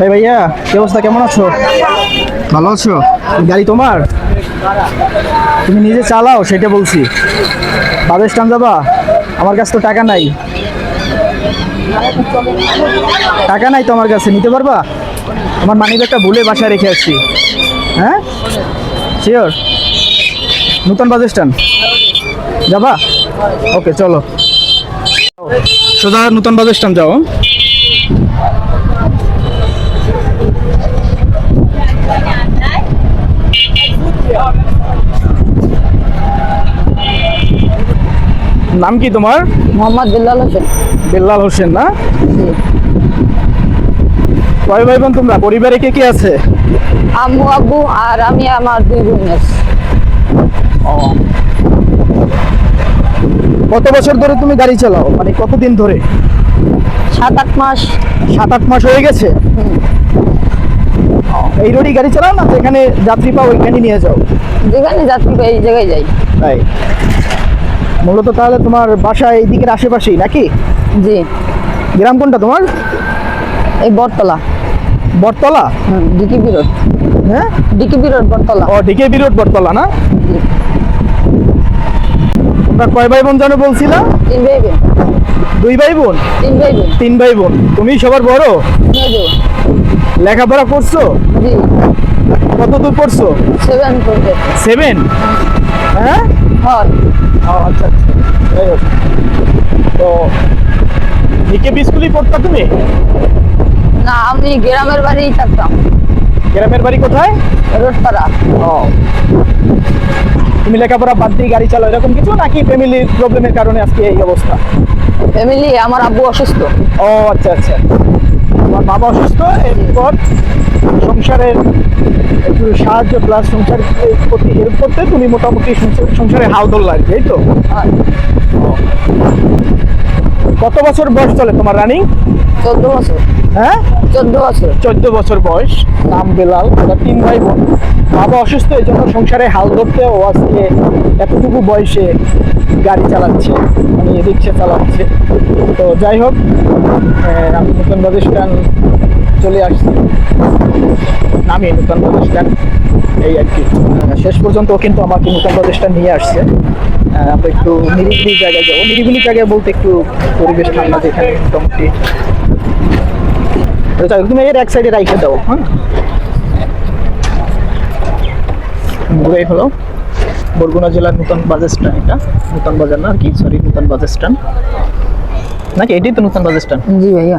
এই ভাইয়া, কি অবস্থা, কেমন আছো? ভালো আছো? গাড়ি তোমার? তুমি নিজে চালাও সেটা বলছি। বাস স্ট্যান্ড যাবা? আমার কাছে তো টাকা নাই। টাকা নাই তো আমার কাছে, নিতে পারবা? আমার মানিব্যাগটা ভুলে বাসায় রেখে আসছি। হ্যাঁ, শিওর? নতুন বাস স্ট্যান্ড যাবা? ওকে চলো, সোজা নতুন বাস স্ট্যান্ড যাও। নাম কি তোমার? মোহাম্মদ বিল্লাল হোসেন। বিল্লাল হোসেন না? জি। কয় ভাই বোন তোমরা? পরিবারে কে কে আছে? আম্মু আব্বু আর আমি, আমার 2 বোন আছে। কত বছর ধরে তুমি গাড়ি চালাও, মানে কতদিন ধরে? 7-8 মাস। 7-8 মাস হয়ে গেছে। এই রোডই গাড়ি চালাও না, যেখানে যাত্রী পাও ওইখানে নিয়ে যাও? যেখানে যাত্রী পাই এই জায়গায় যাই। তাই মূলত তাহলে তোমার বাসা এই দিকের আশেপাশেই নাকি? জি। গ্রাম কোনটা তোমার? এই বটতলা। বটতলা? ডিকিবি রোড। হ্যাঁ, ডিকিবি রোড বটতলা। ও ডিকেবি রোড বটতলা না? জি। তোমরা কয় ভাই বোন জানো বলছিলা? 3 ভাই বোন। 2 ভাই বোন? 3 ভাই বোন। 3 ভাই বোন। তুমি সবার বড়? মেজো। লেখাপড়া করছো? জি। কত দূর পড়ছো? 7 পর্যন্ত। 7? হ্যাঁ, হয়। ও আচ্ছা আচ্ছা। যাই হোক। তো ডিকেবি স্কুলেই পড়তা তুমি? না, আমি গ্রামের বাড়িই থাকতাম। গ্রামের বাড়ি কোথায়? রোডপাড়া। ও, তুমি লেখাপড়া বাদ দিয়ে গাড়ি চালাও এরকম কিছু, নাকি ফ্যামিলির প্রবলেমের কারণে আজকে এই অবস্থা? ফ্যামিলি, আমার আব্বু অসুস্থ। ও আচ্ছা আচ্ছা, আমার বাবা অসুস্থ, এরপর সংসারের একটু সাহায্য প্লাস সংসারের প্রতি হেল্প করতে তুমি মোটামুটি সংসারে হাল ধরলা আর কি, এই তো? হয়। কত বছর বয়স চলে তোমার রানিং? 14 বছর। হ্যাঁ, 14 বছর। 14 বছর বয়স। নাম বেলাল। ওরা 3 ভাই বোন। বাবা অসুস্থ, এই জন্য সংসারে হাল ধরতে ও আজকে এতটুকু বয়সে গাড়ি চালাচ্ছে, মানে রিক্সা চালাচ্ছে। তো যাই হোক, আমি নতুন বাস স্ট্যান্ড চলে আসছি, নামি নতুন বাস স্ট্যান্ড, এই আর কি। শেষ পর্যন্ত কিন্তু আমাকে নতুন বাস স্ট্যান্ড নিয়ে আসছে। আমরা একটু নিরিবিলি জায়গায় যাবো। নিরিবিলি জায়গায় বলতে একটু পরিবেশ ঠান্ডা, যেখানে মোটামুটি। তুমি এর এক সাইডে রাইখে দাও। হ্যাঁ, ঘুরেই হলো বরগুনা জেলার নতুন বাস স্ট্যান্ড। এটা নতুন বাজার না আর কি, সরি, নতুন বাস স্ট্যান্ড নাকি? এটাই তো নতুন বাস স্ট্যান্ড। জি ভাইয়া।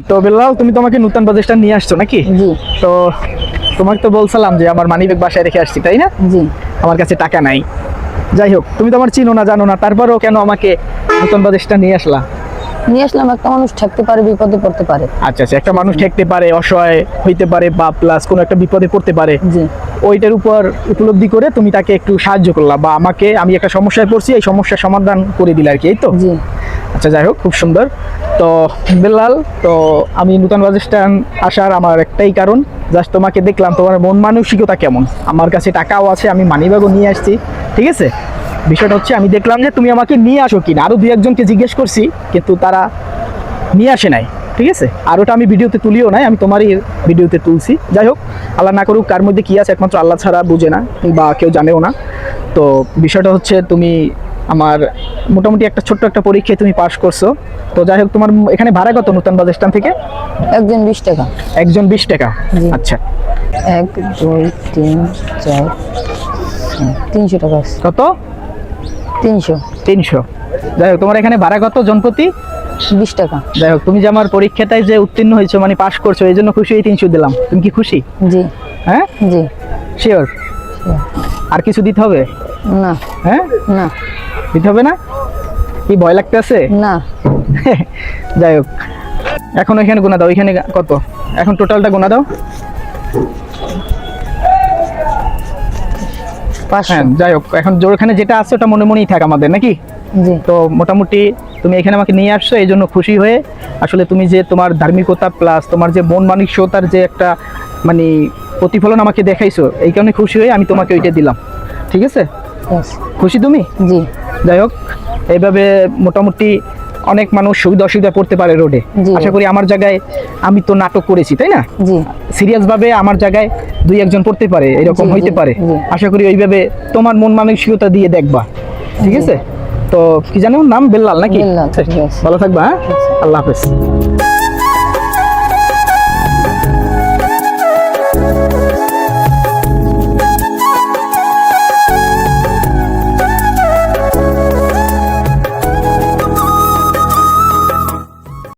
তো বেলাল, তুমি তো আমাকে নতুন বাস স্ট্যান্ড নিয়ে আসছো নাকি? জি। তো তোমাকে তো বলছিলাম যে আমার মানিব্যাগ বাসায় রেখে আসছি, তাই না? জি। আমার কাছে টাকা নাই। যাই হোক, তুমি তো আমার চিনো না, জানো না, তারপরেও কেন আমাকে নতুন বাস স্ট্যান্ড নিয়ে আসলা? নিয়ে আসলাম, একটা মানুষ ঠেকতে পারে, বিপদে পড়তে পারে। আচ্ছা আচ্ছা, একটা মানুষ ঠেকতে পারে, অসহায় হইতে পারে, বা প্লাস কোনো একটা বিপদে পড়তে পারে, জি। ওইটার উপর উপলব্ধি করে তুমি তাকে একটু সাহায্য করলা, বা আমাকে, আমি একটা সমস্যায় পড়ছি, এই সমস্যার সমাধান করে দিলে আর কি, এই তো? জি। আচ্ছা, যাই হোক, খুব সুন্দর। তো বেলাল, তো আমি নতুন বাস স্ট্যান্ড আসার আমার একটাই কারণ, জাস্ট তোমাকে দেখলাম, তোমার মন মানসিকতা কেমন। আমার কাছে টাকাও আছে, আমি মানিব্যাগও নিয়ে আসছি, ঠিক আছে? বিষয়টা হচ্ছে, আমি দেখলাম যে তুমি আমাকে নিয়ে আসো কিনা। আরও 2-1জনকে জিজ্ঞেস করছি, কিন্তু তারা নিয়ে আসে নাই, ঠিক আছে? আর ওটা আমি ভিডিওতে তুলিও নাই, আমি তোমারই ভিডিওতে তুলছি। যাই হোক, আল্লাহ না করুক, কার মধ্যে কী আছে একমাত্র আল্লাহ ছাড়া বুঝে না, বা কেউ জানেও না। তো বিষয়টা হচ্ছে, তুমি আমার মোটামুটি একটা ছোট্ট একটা পরীক্ষায় তুমি পাস করছো। তো যাই হোক, তোমার এখানে ভাড়া কত নতুন বাস স্ট্যান্ড থেকে? একজন 20 টাকা। একজন 20 টাকা? জি। আচ্ছা, 1 2 3 4 300 টাকা আছে। কত? 300। 300। যাই হোক, তোমার এখানে ভাড়া কত জনপ্রতি? 20 টাকা। যাই হোক, তুমি যে আমার পরীক্ষাটায় যে উত্তীর্ণ হয়েছো, মানে পাস করছো, এই জন্য খুশি, এই 300 দিলাম। তুমি কি খুশি? জি। হ্যাঁ, জি। শিওর? আর কিছু দিতে হবে? না। হ্যাঁ, না। দিতে হবে না? কি ভয় লাগতেছে? না। যাই হোক, এখন এখানে গোনা দাও, এখানে কত এখন টোটালটা গোনা দাও। 500। হ্যাঁ, যাই হোক, এখন ওখানে যেটা আছে ওটা মনে মনেই থাক আমাদের, নাকি? জি। তো মোটামুটি তুমি এখানে আমাকে নিয়ে আসছো, এই জন্য খুশি হয়ে, আসলে তুমি যে তোমার ধার্মিকতা প্লাস তোমার যে মন মানসিকতার যে একটা মানে প্রতিফলন আমাকে দেখাইছো, এই কারণে খুশি হয়ে আমি তোমাকে ওইটা দিলাম, ঠিক আছে? Yes. খুশি তুমি? জি। যাই হোক, এইভাবে মোটামুটি অনেক মানুষ সুবিধা অসুবিধা পড়তে পারে রোডে। জি। আশা করি আমার জায়গায় আমি তো নাটক করেছি, তাই না? জি সিরিয়াস ভাবে আমার জায়গায় দুই একজন পড়তে পারে, এরকম জি, হইতে জি, পারে। জি। আশা করি ওইভাবে তোমার মন মানসিকতা দিয়ে দেখবা, ঠিক আছে? তো কি জানো নাম বেল্লাল নাকি? বেল্লাল, ঠিক আছে। ভালো থাকবা, হ্যাঁ? আল্লাহ হাফেজ।